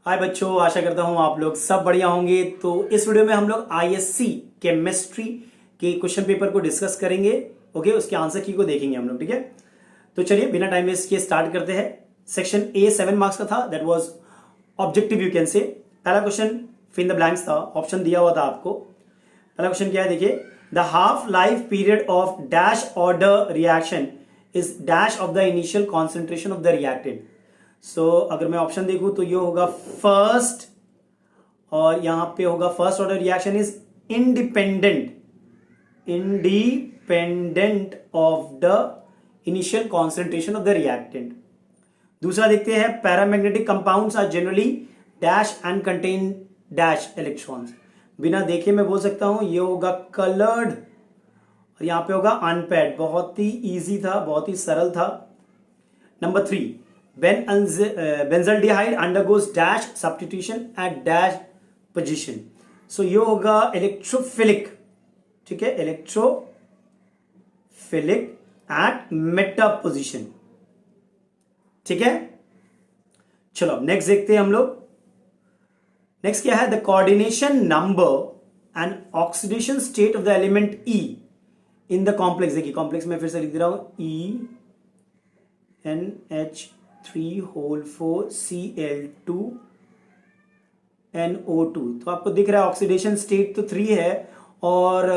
हाय बच्चों, आशा करता हूँ आप लोग सब बढ़िया होंगे। तो इस वीडियो में हम लोग आईएससी केमिस्ट्री के क्वेश्चन पेपर को डिस्कस करेंगे। ओके, उसके आंसर की को देखेंगे हम लोग। ठीक है, तो चलिए बिना टाइम वेस्ट किए स्टार्ट करते हैं। सेक्शन ए 7 मार्क्स का था, that was objective you can say. पहला क्वेश्चन फिल द ब्लैंक्स था, ऑप्शन दिया हुआ था आपको। पहला क्वेश्चन क्या है, देखिए। The half life period of dash order reaction is dash of the initial concentration of the reactant. So अगर मैं ऑप्शन देखूं तो ये होगा फर्स्ट, और यहां पे होगा first order reaction is independent of the initial concentration of the reactant. दूसरा देखते हैं, paramagnetic compounds are generally dash and contain dash electrons. बिना देखे मैं बोल सकता हूं ये होगा कलर्ड, और यहां पे होगा अनपेड। बहुत ही इजी था, बहुत ही सरल था। Number 3, benzaldehyde undergoes dash substitution at dash position. So ये होगा इलेक्ट्रोफिलिक। ठीक है, इलेक्ट्रोफिलिक एट मेटा पोजीशन। ठीक है, चलो अब नेक्स्ट देखते हैं हम लोग। नेक्स्ट क्या है, the coordination number and oxidation state of the element E in the complex. देखिए कॉम्प्लेक्स में फिर से लिख दे रहा हूं, ENH3 4Cl2NO2। तो आपको दिख रहा है ऑक्सीडेशन स्टेट तो 3 है, और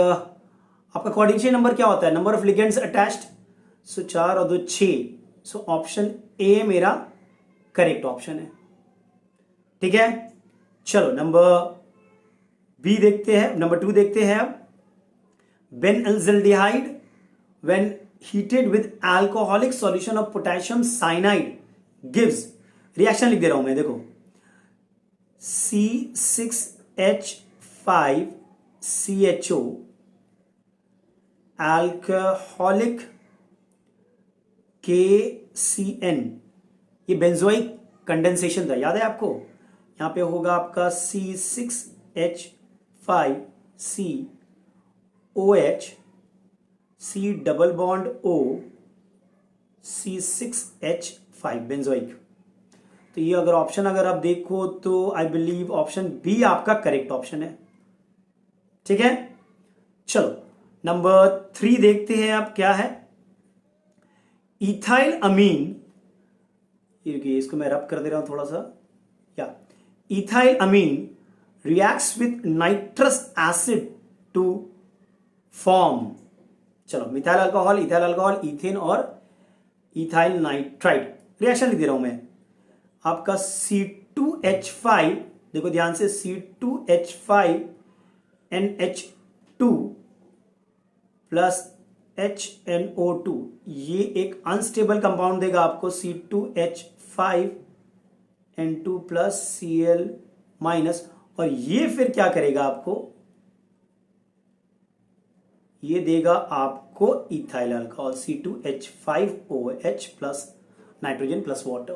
आपका कोऑर्डिनेशन नंबर क्या होता है, नंबर ऑफ लिगेंड्स अटैच्ड। सो 4 और 2 6। सो ऑप्शन ए मेरा करेक्ट ऑप्शन है। ठीक है, चलो नंबर बी देखते हैं, नंबर 2 देखते हैं अब। Benzaldehyde when heated with alcoholic solution of potassium cyanide gives, reaction लिख दे रहा हूं मैं, देखो, C6H5CHO alcoholic KCN। ये बेंजोइक कंडेंसेशन था, याद है आपको। यहां पे होगा आपका C6H5COH C double bond O C6H5 benzoic. तो ये अगर ऑप्शन अगर आप देखो तो आई बिलीव ऑप्शन बी आपका करेक्ट ऑप्शन है। ठीक है, चलो नंबर 3 देखते हैं आप क्या है। इथाइल अमीन, ये इसको मैं रब कर दे रहा हूं थोड़ा सा, या ethyl amine reacts with nitrous acid to form. चलो, methyl alcohol, ethyl alcohol, ethane और इथाइल नाइट्राइड। रिएक्शन लिख दे रहा हूं मैं आपका C2H5, देखो ध्यान से, C2H5NH2 प्लस HNO2। ये एक अनस्टेबल कंपाउंड देगा आपको, C2H5N2 प्लस Cl माइनस, और ये फिर क्या करेगा आपको, ये देगा आपको ethyl alcohol C2H5OH plus nitrogen plus water.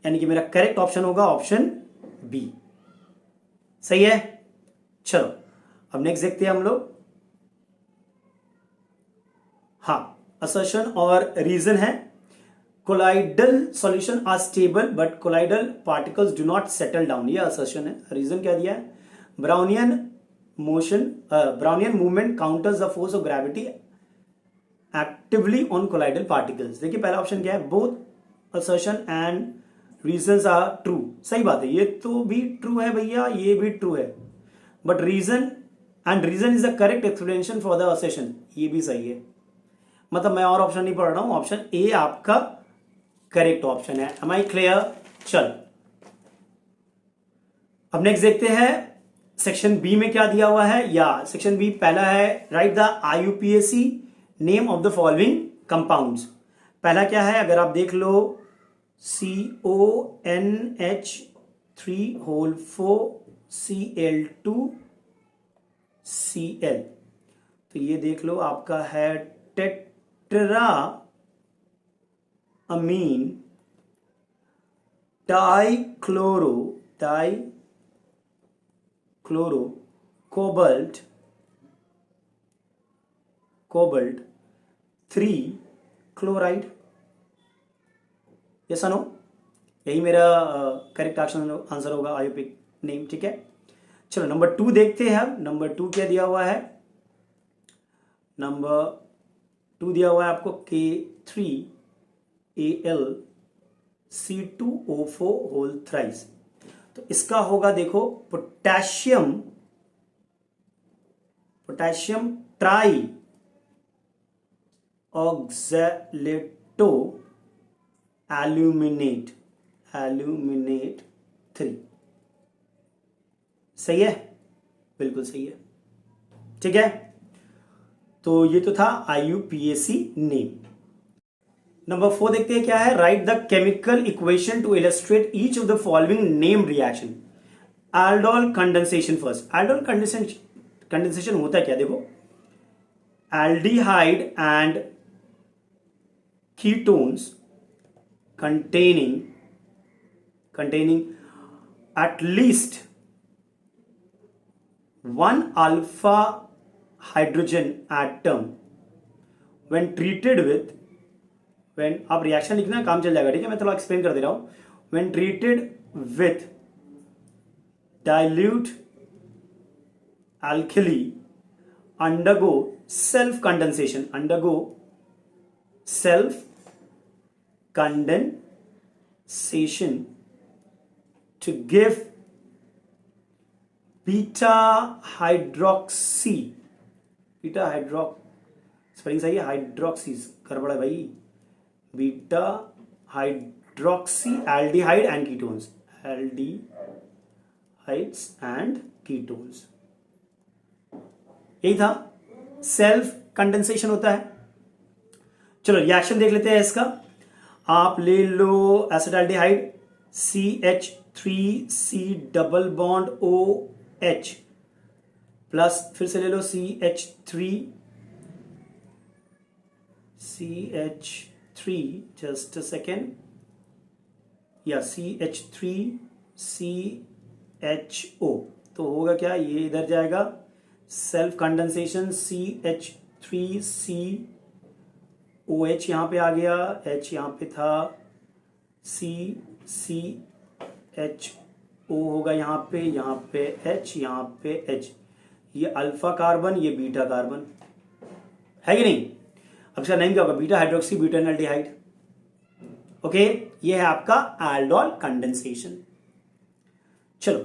यानी कि मेरा करेक्ट ऑप्शन होगा ऑप्शन बी। सही है, चलो अब नेक्स्ट देखते हैं हम लोग। हाँ, असर्शन और रीजन है, colloidal solution are stable but colloidal particles do not settle down. ये असर्शन है। रीजन क्या दिया है, Brownian movement counters the force of gravity actively on colloidal particles. देखिए पहला ऑप्शन क्या है, both assertion and reasons are true. सही बात है, ये तो भी ट्रू है भैया, ये भी ट्रू है, but reason is the correct explanation for the assertion, ये भी सही है। मतलब मैं और ऑप्शन नहीं पढ़ रहा हूं, ऑप्शन ए आपका करेक्ट ऑप्शन है। Am I clear? चल अब नेक्स्ट देखते हैं सेक्शन बी में क्या दिया हुआ है। या सेक्शन बी पहला है, right the IUPAC name of the following compounds. पहला क्या है, अगर आप देख लो, CONH3 4Cl2Cl। तो ये देख लो आपका है tetra amine dichloro cobalt 3 chloride. Yes no, यही मेरा करेक्ट आंसर होगा, आयोपिक नेम। ठीक है, चलो नंबर 2 देखते हैं। नंबर 2 क्या दिया हुआ है? नंबर 2 दिया हुआ है आपको K3Al C2O4 होल थ्राइस। तो इसका होगा देखो पोटेशियम ट्राई ऑक्सैलेटो एल्यूमिनेट 3। सही है, बिल्कुल सही है। ठीक है, तो ये तो था IUPAC नेम। नंबर 4 देखते हैं क्या है। Right the chemical equation two illustrate each of the following name reaction. Aldol condensation first. Aldol condensation होता है क्या? देखो, aldehyde and ketones containing at least one alpha hydrogen atom when treated with आप reaction लिखना, काम चल जाएगा। ठीक है, मैं थोड़ा एक्सप्लेन कर दे रहा हूं। when treated with dilute alkali undergo self condensation to give beta hydroxy spelling सही है, हाइड्रोक्सी गड़बड़ है भाई। Beta hydroxy aldehyde and ketones, यही था। सेल्फ कंडेंसेशन होता है। चलो रिएक्शन देख लेते हैं इसका। आप ले लो acetaldehyde CH3C double bond OH plus फिर से ले लो CH3 जस्ट अ सेकेंड, या CH3CHO। तो होगा क्या, ये इधर जाएगा, सेल्फ कंडेंसेशन CH3COH यहां पे आ गया, H यहां पे था, CCHO होगा यहां पे H, यहां पे H। ये अल्फा कार्बन, ये बीटा कार्बन है कि नहीं? अब इसका नेम क्या होगा? Beta hydroxy ब्यूटेनॉल्डिहाइड। ओके, ये है आपका एल्डोल कंडेंसेशन। चलो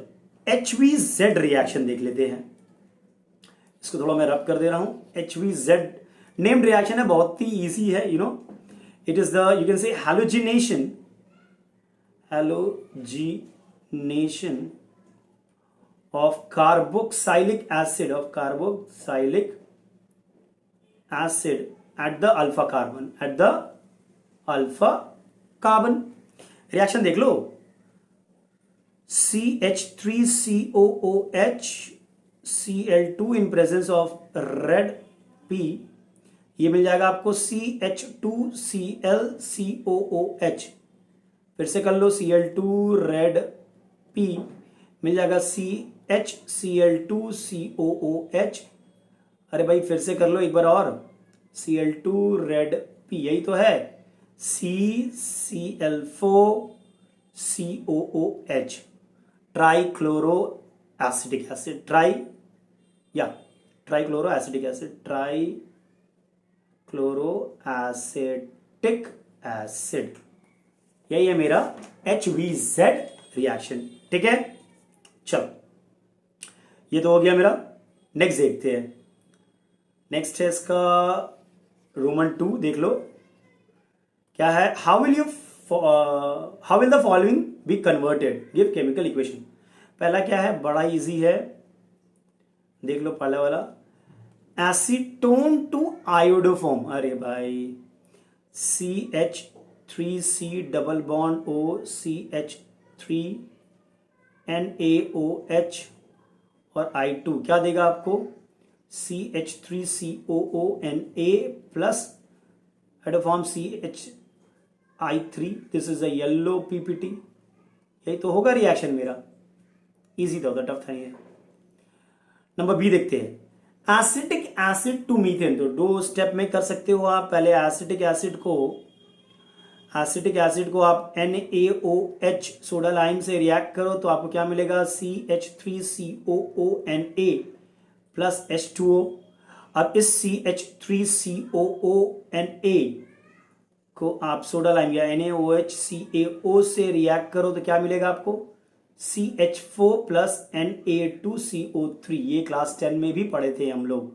HVZ रिएक्शन देख लेते हैं। इसको थोड़ा मैं रब कर दे रहा हूं। HVZ नेम रिएक्शन है, बहुत ही इजी है। You know, it is the, you can से halogenation of carboxylic acid at the alpha carbon। Reaction देख लो, CH3COOH Cl2 in presence of red P, ये मिल जाएगा आपको CH2ClCOOH। फिर से कर लो, Cl2 रेड P मिल जाएगा CHCl2COOH। अरे भाई फिर से कर लो एक बार और, Cl2 रेड P, यही तो है, CCl4COOH trichloro acetic acid, trichloro acetic acid. यही है मेरा HVZ रिएक्शन। ठीक है, चलो ये तो हो गया मेरा। नेक्स्ट देखते हैं। नेक्स्ट है इसका रोमन 2, देख लो क्या है। How will the following be converted, give chemical equation. पहला क्या है, बड़ा इजी है, देख लो पहला वाला, एसीटोन टू आयोडोफॉर्म। अरे भाई CH3C double bond O CH3NaOH और I2 क्या देगा आपको, CH3COONA plus हाइड्रोफॉर्म CHI3। This is a yellow PPT। यही तो होगा रिएक्शन मेरा, इजी था, टफ था ये। नंबर बी देखते हैं, एसिटिक एसिड टू मीथेन। तो 2 स्टेप में कर सकते हो आप। पहले एसिटिक एसिड को एसिटिक एसिड को आप NaOH सोडा लाइम से रिएक्ट करो तो आपको क्या मिलेगा, CH3COONA प्लस H2O। अब इस CH3COONA को आप सोडा लाइम या NaOHCaO से रिएक्ट करो तो क्या मिलेगा आपको, CH4 प्लस Na2CO3। ये क्लास 10 में भी पढ़े थे हम लोग,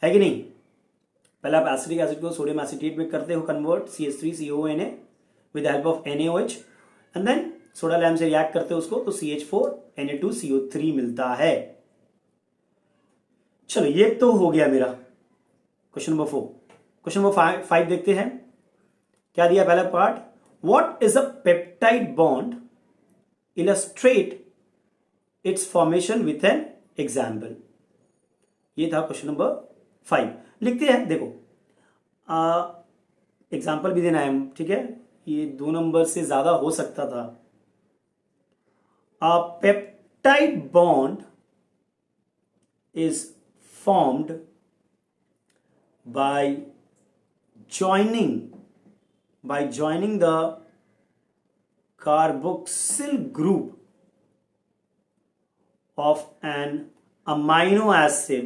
है कि नहीं। पहले आप एसिटिक एसिड को सोडियम एसिटेट में करते हो convert, CH3CONA with help of NaOH, and then soda lime से रिएक्ट करते हो उसको तो CH4 Na2CO3 मिलता है। चलो ये तो हो गया मेरा क्वेश्चन नंबर 4। क्वेश्चन नंबर 5 देखते हैं क्या दिया। पहला part, what is a peptide bond, illustrate it's formation with an example. ये था क्वेश्चन नंबर 5। लिखते हैं, देखो एग्जाम्पल भी देना है, ठीक है। ये 2 नंबर से ज्यादा हो सकता था। अ peptide bond is formed by joining the carboxyl group of an amino acid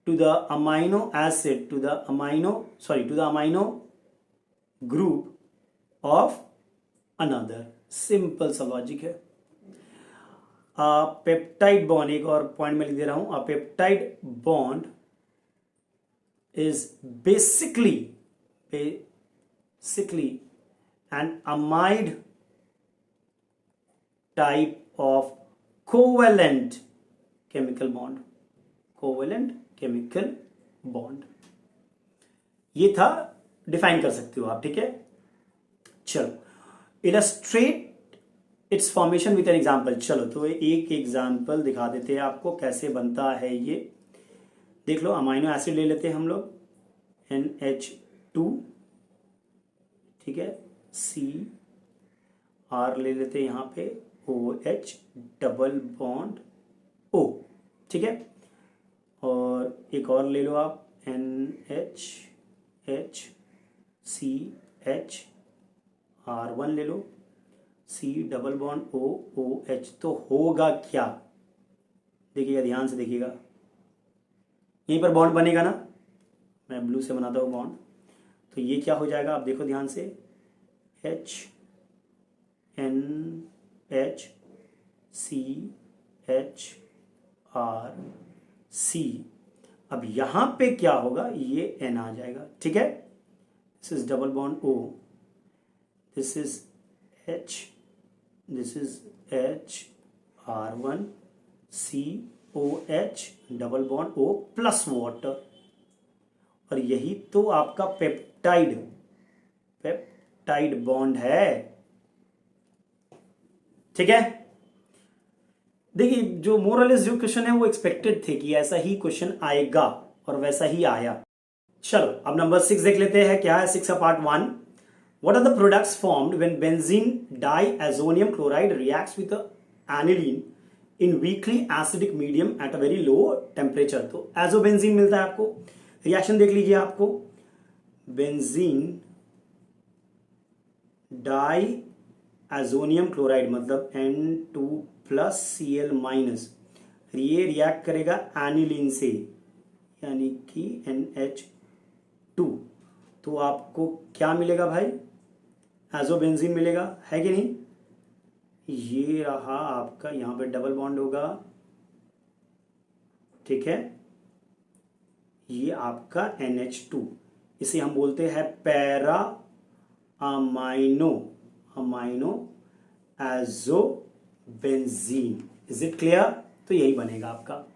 to the amino group of another। Simple सा लॉजिक है। पेप्टाइड बॉन्ड, एक और पॉइंट में लिख दे रहा हूं, a peptide bond is basically an amide type of covalent chemical bond. ये था, डिफाइन कर सकते हो आप, ठीक है। चलो, illustrate it's formation with an example. चलो तो एक एग्जाम्पल दिखा देते हैं आपको कैसे बनता है ये। देख लो, अमाइनो एसिड ले लेते हैं हम लोग, NH2, ठीक है, CR ले लेते हैं यहाँ पे, OH डबल बॉन्ड O, ठीक है। और एक और ले लो आप, NHCHR1 ले लो, C डबल बॉन्ड OOH। तो होगा क्या, देखिएगा, ध्यान से देखिएगा, यहीं पर बॉन्ड बनेगा ना, मैं ब्लू से बनाता हूँ बॉन्ड। तो ये क्या हो जाएगा, आप देखो ध्यान से, HNHCHRC। अब यहां पे क्या होगा, ये N आ जाएगा, ठीक है। This is double bond O, this is H, this is HR1 COH double bond O plus water. और यही तो आपका पेप्टाइड बॉन्ड है, ठीक है। देखिए, जो मोरलेस जो क्वेश्चन है वो एक्सपेक्टेड थे कि ऐसा ही क्वेश्चन आएगा, और वैसा ही आया। चलो अब नंबर 6 देख लेते हैं क्या है। 6 का part 1, what are the products formed when benzene diazonium chloride reacts with aniline in weakly acidic medium at a very low temperature। तो एजोबेंजीन मिलता है आपको। रिएक्शन देख लीजिए, आपको बेंजीन डाइएजोनियम क्लोराइड मतलब N2+Cl-, ये रिएक्ट करेगा एनिलीन से, यानी कि NH2। तो आपको क्या मिलेगा भाई, एजोबेंजीन मिलेगा, है कि नहीं। ये रहा आपका, यहां पे डबल बॉन्ड होगा, ठीक है। ये आपका NH2, इसे हम बोलते हैं para amino azobenzene. Is it clear. तो यही बनेगा आपका।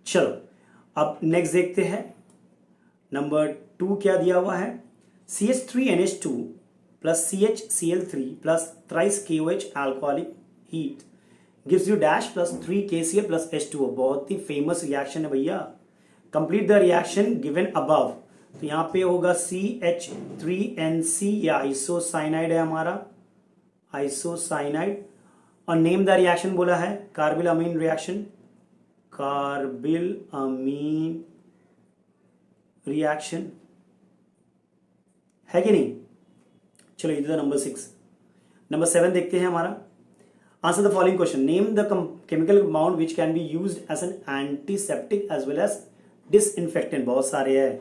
चलो अब नेक्स्ट देखते हैं। नंबर 2 क्या दिया हुआ है, CH3NH2 plus CHCl3 plus thrice KOH alcoholic heat gives you dash plus 3 KCl plus H2O। बहुत ही फेमस रिएक्शन है भैया। Complete the reaction given above. तो यहां पे होगा CH3NC, या आइसोसाइनाइड है हमारा, आइसोसाइनाइड। और नेम द रिएक्शन बोला है, कार्बिल अमीन रिएक्शन, कार्बिल अमीन रिएक्शन, है कि नहीं? चलो ये था नंबर 6। नंबर 7 देखते हैं हमारा। Answer the following question, name the chemical compound which can be used as an antiseptic as well as disinfectant. बहुत सारे है,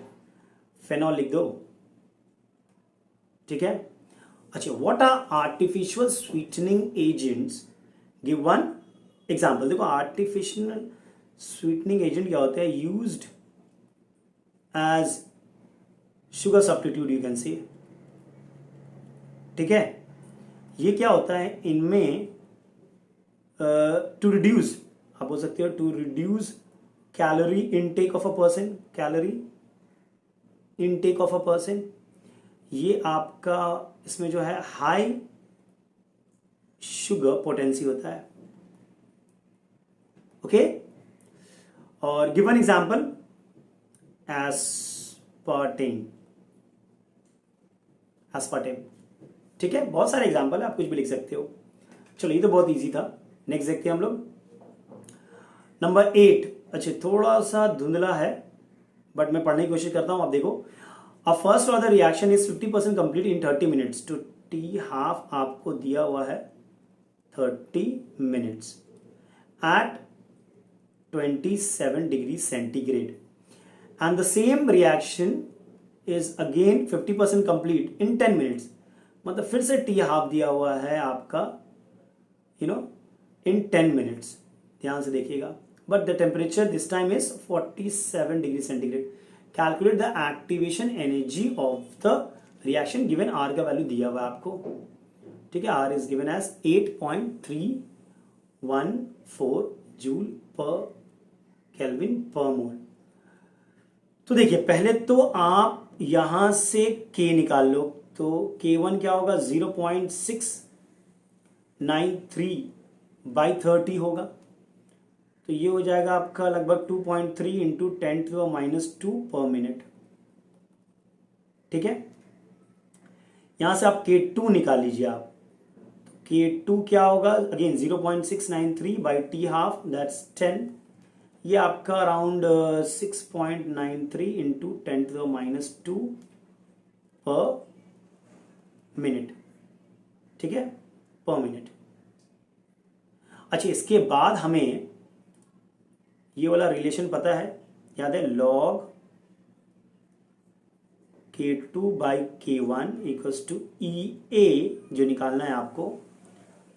फेनॉल लिख दो, ठीक है। अच्छा, what are artificial sweetening agents, give one example. देखो आर्टिफिशियल स्वीटनिंग एजेंट क्या होते हैं, used as sugar substitute you can see, ठीक है। ये क्या होता है, इनमें टू रिड्यूस, आप बोल सकते हो to reduce calorie intake of a person, calorie intake of a person. ये आपका इसमें जो है हाई शुगर पोटेंसी होता है, ओके। और give one example, aspartame, aspartame, ठीक है। बहुत सारे एग्जांपल है, आप कुछ भी लिख सकते हो। चलो ये तो बहुत इजी था। नेक्स्ट देखते हैं हम लोग नंबर 8। अच्छा थोड़ा सा धुंधला है बट मैं पढ़ने की कोशिश करता हूं। आप देखो, a first order reaction is 50% complete in 30 minutes. तो टी हाफ आपको दिया हुआ है 30 minutes at 27 degree centigrade, and the same reaction is again 50% complete in 10 minutes. मतलब फिर से टी हाफ दिया हुआ है आपका इन 10 मिनट्स। ध्यान से देखिएगा, but the temperature this time is 47 degree centigrade. Calculate the activation energy of the reaction, given R का वैल्यू दिया हुआ है आपको, ठीक है। R is given as 8.314 joule per kelvin per mole. तो देखिए पहले तो आप यहां से के निकाल लो, तो K1 क्या होगा, 0.693 बाई 30 होगा। तो ये हो जाएगा आपका लगभग 2.3 इंटू 10⁻² पर मिनट, ठीक है। यहां से आप K2 निकाल लीजिए आप। K2 क्या होगा, again 0.693 by T half, that's 10। ये आपका अराउंड 6.93 इंटू 10⁻² पर मिनट, ठीक है, पर मिनट। अच्छा इसके बाद हमें ये वाला रिलेशन पता है, याद है, log K2 by K1 equals to EA जो निकालना है आपको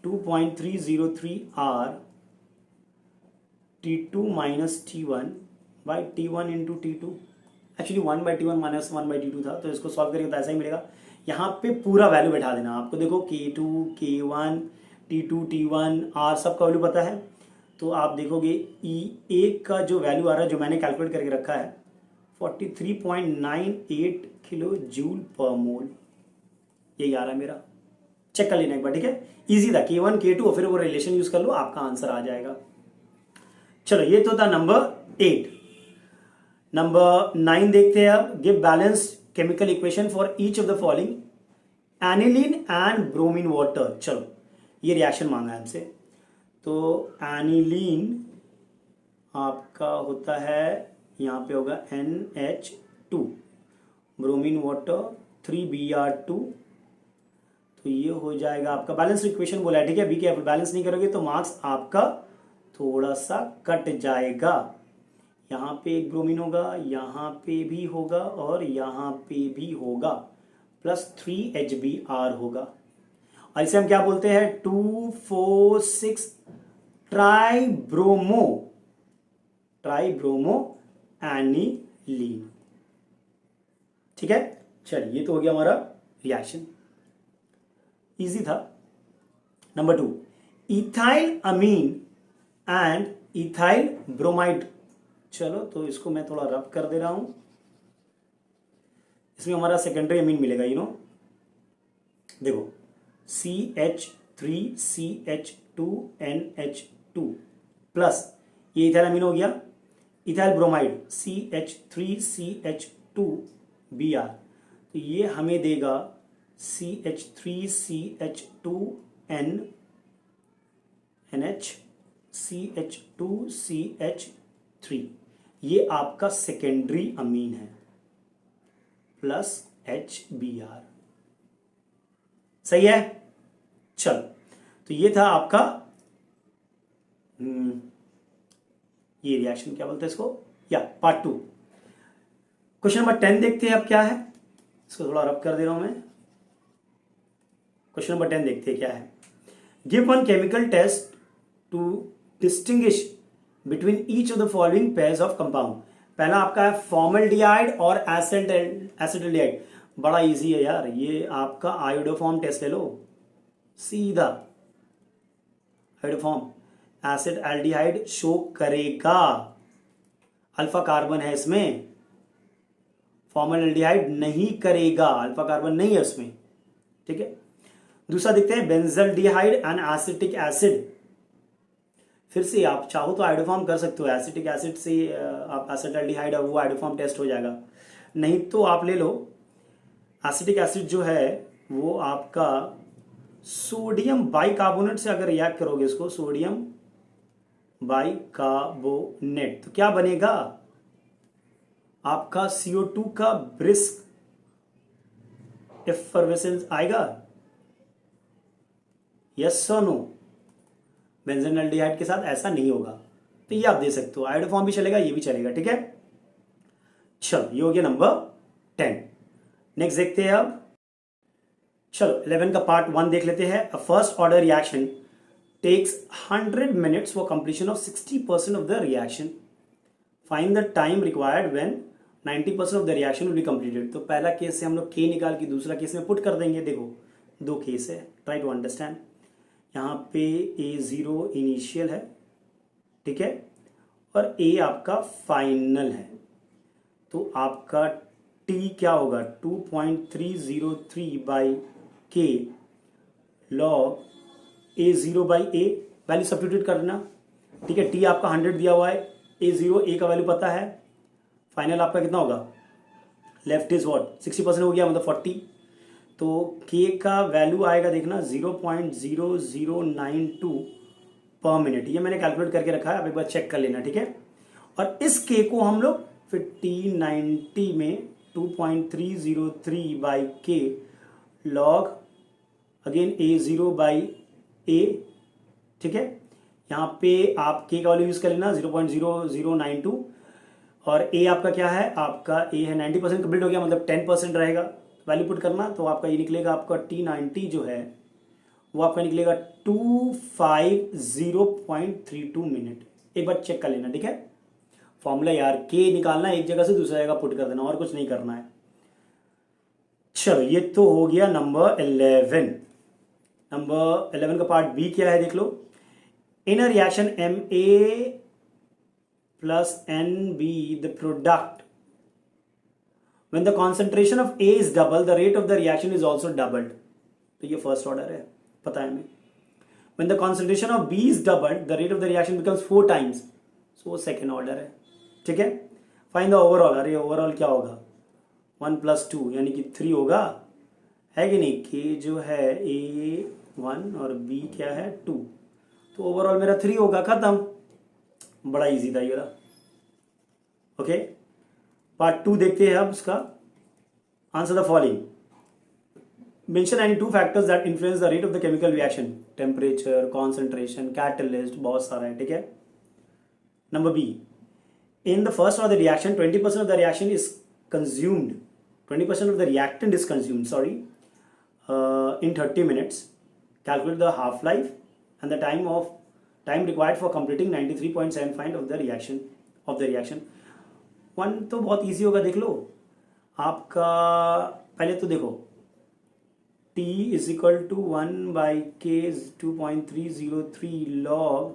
2.303 R T2 minus T1 by T1 into T2। Actually 1 by T1 minus 1 by T2 था, तो इसको सॉल्व करेंगे तो ऐसा ही मिलेगा। यहाँ पे पूरा वैल्यू बैठा देना आपको। देखो K2 K1 T2 T1 R सबका वैल्यू पता है, तो आप देखोगे EA का जो वैल्यू आ रहा है, जो मैंने कैलकुलेट करके रखा है 43.98 किलो जूल पर मोल, यही आ रहा है मेरा। चेक कर लेना एक बार, ठीक है। इजी था, K1 K2 और फिर वो रिलेशन यूज कर लो, आपका आंसर आ जाएगा। चलो ये तो था नंबर 8। नंबर 9 देखते हैं अब। Give balanced chemical equation for each of the following, aniline and bromine water. चलो ये रिएक्शन मांगा है हमसे, तो एनिलीन आपका होता है, यहाँ पे होगा NH2, ब्रोमीन वाटर 3Br2। तो ये हो जाएगा आपका बैलेंस इक्वेशन बोला है, ठीक है। बी केयरफुल, बैलेंस नहीं करोगे तो मार्क्स आपका थोड़ा सा कट जाएगा। यहाँ पे एक ब्रोमीन होगा, यहाँ पे भी होगा और यहाँ पे भी होगा, प्लस 3HBr होगा। और इसे हम क्या बोलते हैं, 2,4,6 ट्राइब्रोमो एनिलीन, ठीक है। चलिए ये तो हो गया हमारा रिएक्शन, इजी था। Number 2, ethyl amine and ethyl bromide. चलो तो इसको मैं थोड़ा रब कर दे रहा हूं, इसमें हमारा सेकेंडरी अमीन मिलेगा, देखो CH3CH2NH2 प्लस ये इथाइल अमीन हो गया, इथाइल ब्रोमाइड CH3CH2Br, तो ये हमें देगा CH3CH2NH CH2CH3, ये आपका सेकेंडरी अमीन है, प्लस HBr। सही है। चलो, तो ये था आपका ये रिएक्शन क्या बोलते हैं इसको, या पार्ट 2। क्वेश्चन नंबर 10 देखते हैं अब क्या है। इसको थोड़ा रब कर दे रहा हूं मैं। क्वेश्चन नंबर 10 देखते हैं क्या है। Give one chemical test to distinguish between each of the following pairs of compound. पहला आपका है फॉर्मल्डिहाइड और एसिटाल्डिहाइड। बड़ा इजी है यार, ये आपका आयोडोफॉर्म टेस्ट ले लो सीधा। आयोडोफॉर्म एसिटाल्डिहाइड शो करेगा, अल्फा कार्बन है इसमें, फॉर्मल्डिहाइड नहीं करेगा, अल्फा कार्बन नहीं है उसमें। ठीक है, दूसरा देखते हैं बेंजल्डिहाइड एंड एसिटिक एसिड। फिर से आप चाहो तो आयोडोफॉर्म कर सकते हो, एसिटिक एसिड से आप एसिटाल्डिहाइड और वो आयोडोफॉर्म टेस्ट हो जाएगा। नहीं तो आप ले लो एसिटिक एसिड जो है वो आपका सोडियम बाइकार्बोनेट से अगर रिएक्ट करोगे इसको, सोडियम बाइकार्बोनेट, तो क्या बनेगा आपका CO2 का ब्रिस्क एफर्वेसेंस आएगा। यस और नो। बेंजल्डिहाइड के साथ ऐसा नहीं होगा, तो ये आप दे सकते हो, आयोडोफॉर्म भी चलेगा, ये भी चलेगा। ठीक है, चलो ये हो गया नंबर 10। नेक्स्ट देखते हैं अब। चलो 11 का पार्ट 1 देख लेते हैं। A first order reaction takes 100 minutes for completion of 60% of the reaction. Find the time required when 90% of the reaction will be completed. तो पहला केस से हम लोग K निकाल के दूसरा केस में पुट कर देंगे। देखो दो केस है, ट्राई टू अंडरस्टैंड। यहाँ पे A0 इनिशियल है, ठीक है, और A आपका फाइनल है। तो आपका T क्या होगा 2.303 by K log A0 by A। Value substitute करना। ठीक है, T आपका 100 दिया हुआ है, A0 A का वैल्यू पता है, फाइनल आपका कितना होगा, लेफ्ट इज व्हाट 60% हो गया मतलब 40। तो K का वैल्यू आएगा देखना 0.0092 पर मिनट। ये मैंने कैलकुलेट करके रखा है, आप एक बार चेक कर लेना। ठीक है, और इस K को हम लोग 5090 में 2.303 by K log again A0 by A। ठीक है, यहाँ पे आप K का वैल्यू यूज कर लेना 0.0092, और A आपका क्या है, आपका A है 90% कंप्लीट हो गया मतलब 10% रहेगा, वैल्यू पुट करना। तो आपका ये निकलेगा, आपका T90 जो है वो आपका निकलेगा 250.32 मिनट। एक बार चेक कर लेना। ठीक है, फॉर्मूला यार K निकालना, एक जगह से दूसरी जगह पुट कर देना, और कुछ नहीं करना है। चलो ये तो हो गया नंबर 11। नंबर 11 का पार्ट B क्या है देख लो। In a reaction Ma plus NB the product, when the concentration of A is double the rate of the reaction is also doubled। तो ये फर्स्ट ऑर्डर है, पता है हमें। when the concentration of B is doubled the rate of the reaction becomes 4 times, so वो second order है। ठीक है, फाइंड द ओवरऑल। अरे ओवरऑल क्या होगा 1 + 2 यानी कि 3 होगा, है कि नहीं। K जो है A1 और B क्या है 2, तो ओवरऑल मेरा 3 होगा, खत्म। बड़ा इजी था ये वाला। ओके, पार्ट 2 देखते हैं अब उसका। Answer the following. Mention any 2 factors that influence the rate of the chemical reaction. Temperature, concentration, catalyst, बहुत सारा है। ठीक है, number B. In the first of the reaction 20% of the reaction is consumed, 20% of the reactant is consumed sorry in 30 minutes. Calculate the half life and the time required for completing 93.75 of the reaction। One तो बहुत easy होगा, देख लो आपका। पहले तो देखो T = 1/K 2.303 log,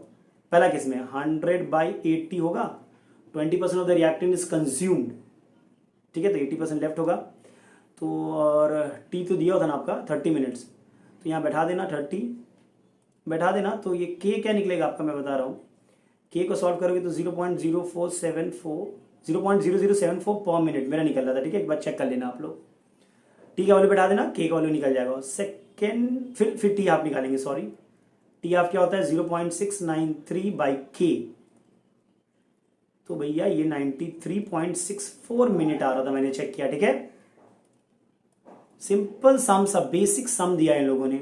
पहला केस में 100/80 होगा, 20% of the reactant is consumed. ठीक है, तो 80% लेफ्ट होगा। तो और T तो दिया होता ना आपका 30 मिनट्स, तो यहाँ बैठा देना 30 बैठा देना। तो ये K क्या निकलेगा आपका, मैं बता रहा हूँ। K को सॉल्व करोगे तो 0.0074 पर मिनट मेरा निकल रहा था। ठीक है, एक बार चेक कर लेना आप लोग। T का वैल्यू बैठा देना, K का वैल्यू निकल जाएगा। सेकेंड फिर T आप निकालेंगे, सॉरी T आप क्या होता है 0.693 बाई K। तो भैया ये 93.64 मिनट आ रहा था, मैंने चेक किया। ठीक है, सिंपल सम, सब बेसिक सम दिया है इन लोगों ने।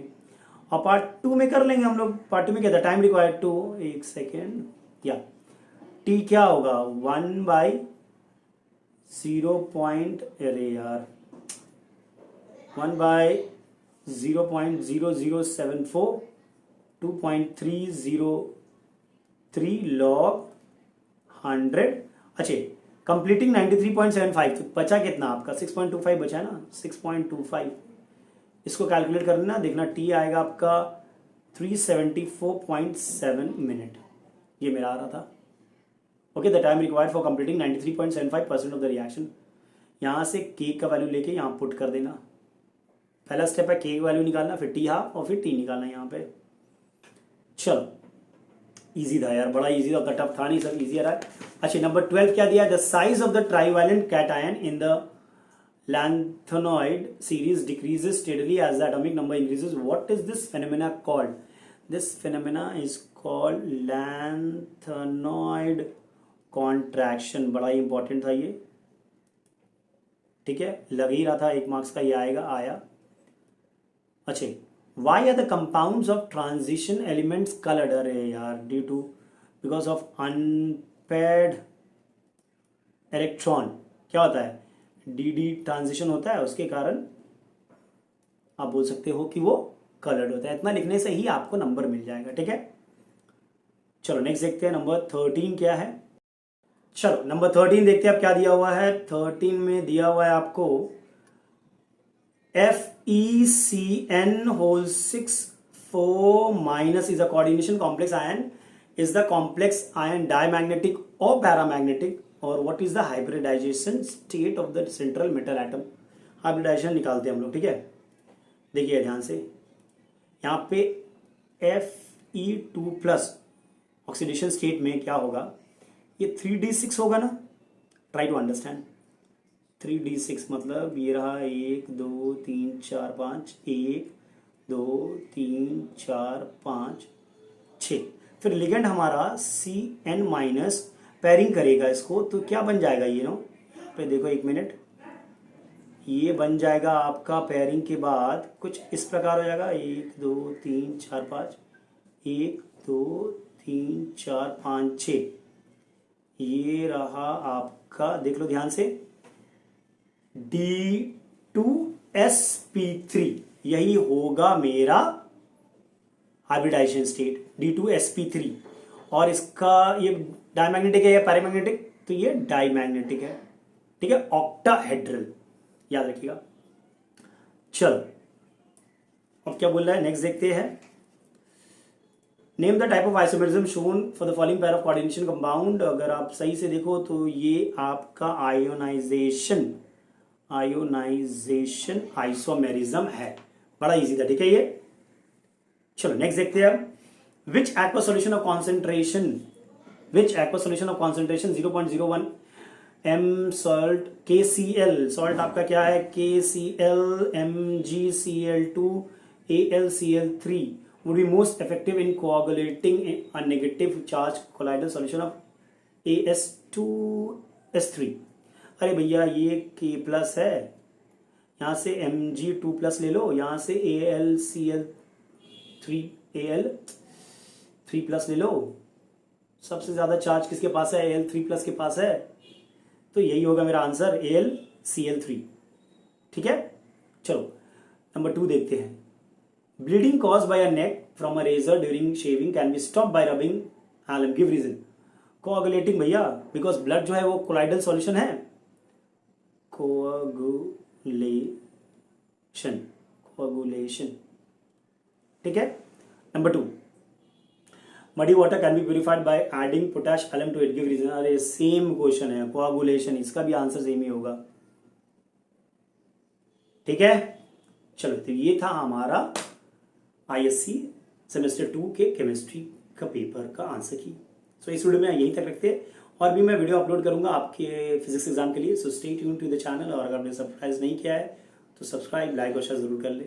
और पार्ट 2 में कर लेंगे हम लोग। पार्ट 2 में क्या था, टाइम रिक्वायर्ड टू, एक सेकेंड, या टी क्या होगा 1/0 अरे यार 1/0.0074 2.303 log 100। अच्छा, कंप्लीटिंग 93.75, तो बचा कितना आपका 6.25 बचा है ना, 6.25। इसको कैलकुलेट करना, देखना टी आएगा आपका 374.7 मिनट, ये मेरा आ रहा था। Okay, the time required for completing 93.75% of the reaction. यहाँ से के का वैल्यू लेके यहाँ पुट कर देना। पहला स्टेप है के का वैल्यू निकालना, फिर टी हाफ और फिर टी निकालना यहाँ पे। चलो, इजी था यार, बड़ा इजी था, टफ था नहीं, सब इजी रहा है। अच्छा, नंबर 12 क्या दिया, the size of the trivalent cation in the lanthanide series decreases steadily as the atomic number increases. What is this phenomena called? This phenomena is called lanthanide contraction। बड़ा ही important था ये, ठीक है, लग ही रहा था 1 मार्क्स का ये आएगा, आया। अच्छा, why are the compounds of transition elements colored? अरे यार, due to because of unpaired electron, क्या होता है, डी ट्रांजिशन होता है, उसके कारण आप बोल सकते हो कि वो कलर्ड होता है। इतना लिखने से ही आपको नंबर मिल जाएगा, ठीक है। चलो नेक्स्ट देखते हैं, नंबर 13 क्या है। चलो नंबर 13 देखते हैं अब क्या दिया हुआ है। 13 में दिया हुआ है आपको FeCN6 is a coordination complex ion, is the complex ion diamagnetic or paramagnetic, और what is the hybridisation state of the central metal atom. Hybridisation निकालते हैं हम लोग, ठीक है। देखिए ध्यान से, यहाँ पे Fe2+ ऑक्सीडेशन स्टेट में क्या होगा, ये 3d6 होगा ना, ट्राई टू अंडरस्टैंड। 3d6 मतलब ये रहा 1 2 3 4 5, 1 2 3 4 5 6। फिर लिगेंड हमारा Cn- पैरिंग करेगा इसको, तो क्या बन जाएगा ये नो, यहाँ पे देखो 1 मिनट, ये बन जाएगा आपका पैरिंग के बाद कुछ इस प्रकार हो जाएगा 1 2 3 4 5, 1 2 3 4 5 6। ये रहा आपका, देख लो ध्यान से, D2sp3, यही होगा मेरा हाइब्रिडाइजेशन स्टेट, D2sp3। और इसका ये डायमैग्नेटिक है या पैरामैग्नेटिक, तो ये डायमैग्नेटिक है, ठीक है, ऑक्टाहेड्रल, याद रखिएगा। चलो अब क्या बोल रहा है, नेक्स्ट देखते हैं। Name the type of isomerism shown for the following pair of coordination compound. अगर आप सही से देखो तो ये आपका आयोनाइजेशन आइसोमेरिज्म है, बड़ा इजी था, ठीक है ये। चलो नेक्स्ट देखते हैं अब। Which aqueous solution of concentration 0.01 m salt KCl, salt आपका क्या है, KCl MgCl2 AlCl3 would be most effective in coagulating a negative charge colloidal solution of AS2S3। अरे भैया ये K+ है, यहाँ से Mg2+ ले लो, यहाँ से Al3+ ले लो। सबसे ज्यादा चार्ज किसके पास है, Al3+ के पास है, तो यही होगा मेरा आंसर, AlCl3, ठीक है। चलो नंबर 2 देखते हैं। Bleeding cause by a nick from a razor during shaving can be stop by rubbing alum, give reason. Coagulating भैया, बिकॉज ब्लड जो है वो कोलाइडल सॉल्यूशन है, कोआगुलेशन, ठीक है। Number 2, muddy water can be purified by adding potash alum to it, give reason. अरे same question है, coagulation, इसका भी आंसर सेम ही होगा, ठीक है। चलो तो ये था हमारा आईएससी सेमेस्टर 2 के केमिस्ट्री का पेपर का आंसर की। सो इस वीडियो में यहीं तक रखते हैं, और भी मैं वीडियो अपलोड करूंगा आपके फिजिक्स एग्जाम के लिए। So stay tune to the channel, और अगर आपने सब्सक्राइब नहीं किया है तो सब्सक्राइब, लाइक और शेयर जरूर कर ले।